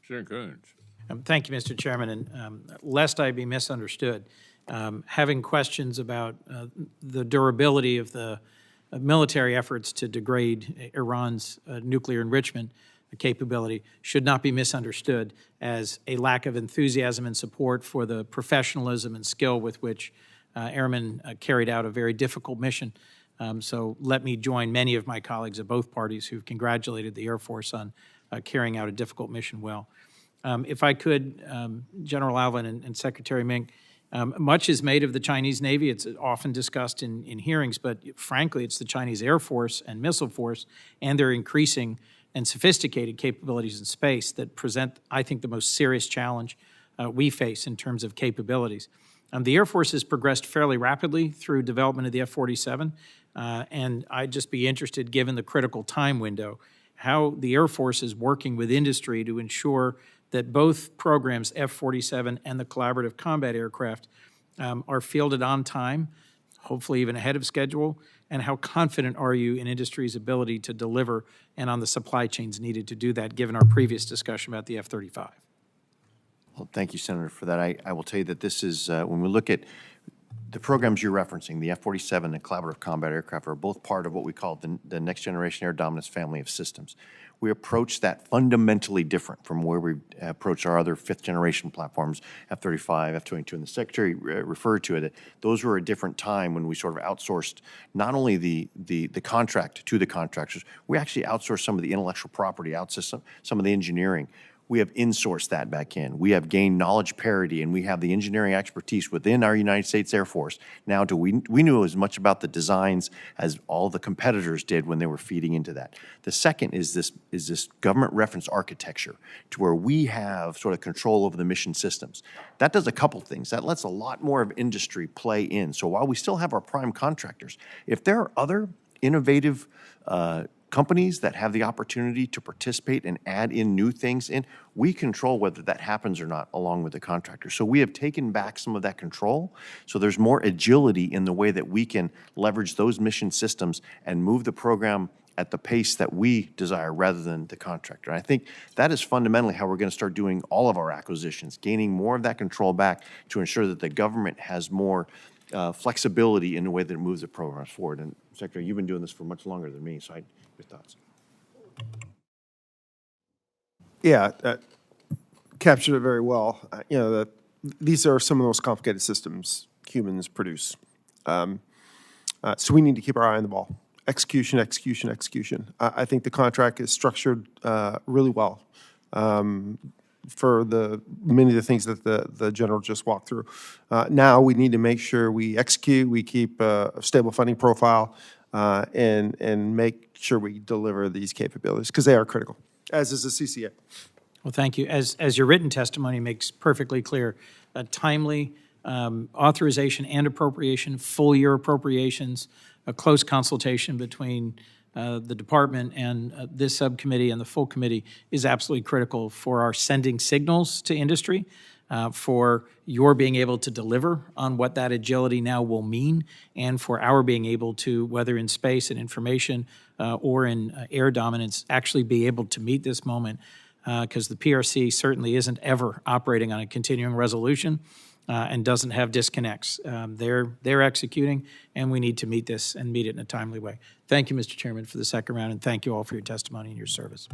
Senator Coons. Thank you, Mr. Chairman. And lest I be misunderstood, having questions about the durability of the military efforts to degrade Iran's nuclear enrichment capability should not be misunderstood as a lack of enthusiasm and support for the professionalism and skill with which airmen carried out a very difficult mission. So let me join many of my colleagues of both parties who've congratulated the Air Force on carrying out a difficult mission well. If I could, General Alvin and Secretary Mink, much is made of the Chinese Navy. It's often discussed in hearings, but frankly, it's the Chinese Air Force and Missile Force and their increasing and sophisticated capabilities in space that present, I think, the most serious challenge we face in terms of capabilities. The Air Force has progressed fairly rapidly through development of the F-47, and I'd just be interested, given the critical time window, how the Air Force is working with industry to ensure that both programs, F-47 and the Collaborative Combat Aircraft, are fielded on time, hopefully even ahead of schedule, and how confident are you in industry's ability to deliver and on the supply chains needed to do that, given our previous discussion about the F-35? Well, thank you, Senator, for that. I will tell you that this is, when we look at the programs you're referencing, the F-47 and Collaborative Combat Aircraft are both part of what we call the Next Generation Air Dominance family of systems. We approach that fundamentally different from where we approach our other fifth-generation platforms, F-35, F-22, and the Secretary referred to it. Those were a different time when we sort of outsourced not only the contract to the contractors, we actually outsourced some of the intellectual property, outsourced some of the engineering. We have insourced that back in. We have gained knowledge parity, and we have the engineering expertise within our United States Air Force. Now, we knew as much about the designs as all the competitors did when they were feeding into that. The second is this government reference architecture, to where we have sort of control over the mission systems. That does a couple things. That lets a lot more of industry play in. So while we still have our prime contractors, if there are other innovative companies that have the opportunity to participate and add in new things in, we control whether that happens or not along with the contractor. So we have taken back some of that control. So there's more agility in the way that we can leverage those mission systems and move the program at the pace that we desire rather than the contractor. And I think that is fundamentally how we're going to start doing all of our acquisitions, gaining more of that control back to ensure that the government has more flexibility in the way that it moves the programs forward. And Secretary, you've been doing this for much longer than me, so your thoughts? Yeah, captured it very well. You know, these are some of the most complicated systems humans produce. So we need to keep our eye on the ball. Execution, execution, execution. I think the contract is structured really well for many of the things that the general just walked through. Now we need to make sure we execute, we keep a stable funding profile, and make sure we deliver these capabilities, because they are critical, as is the CCA. Well, thank you. As your written testimony makes perfectly clear, a timely authorization and appropriation, full-year appropriations, a close consultation between the department and this subcommittee and the full committee is absolutely critical for our sending signals to industry, for your being able to deliver on what that agility now will mean, and for our being able to, whether in space and information or in air dominance, actually be able to meet this moment, because the PRC certainly isn't ever operating on a continuing resolution and doesn't have disconnects. They're executing, and we need to meet this and meet it in a timely way. Thank you, Mr. Chairman, for the second round, and thank you all for your testimony and your service.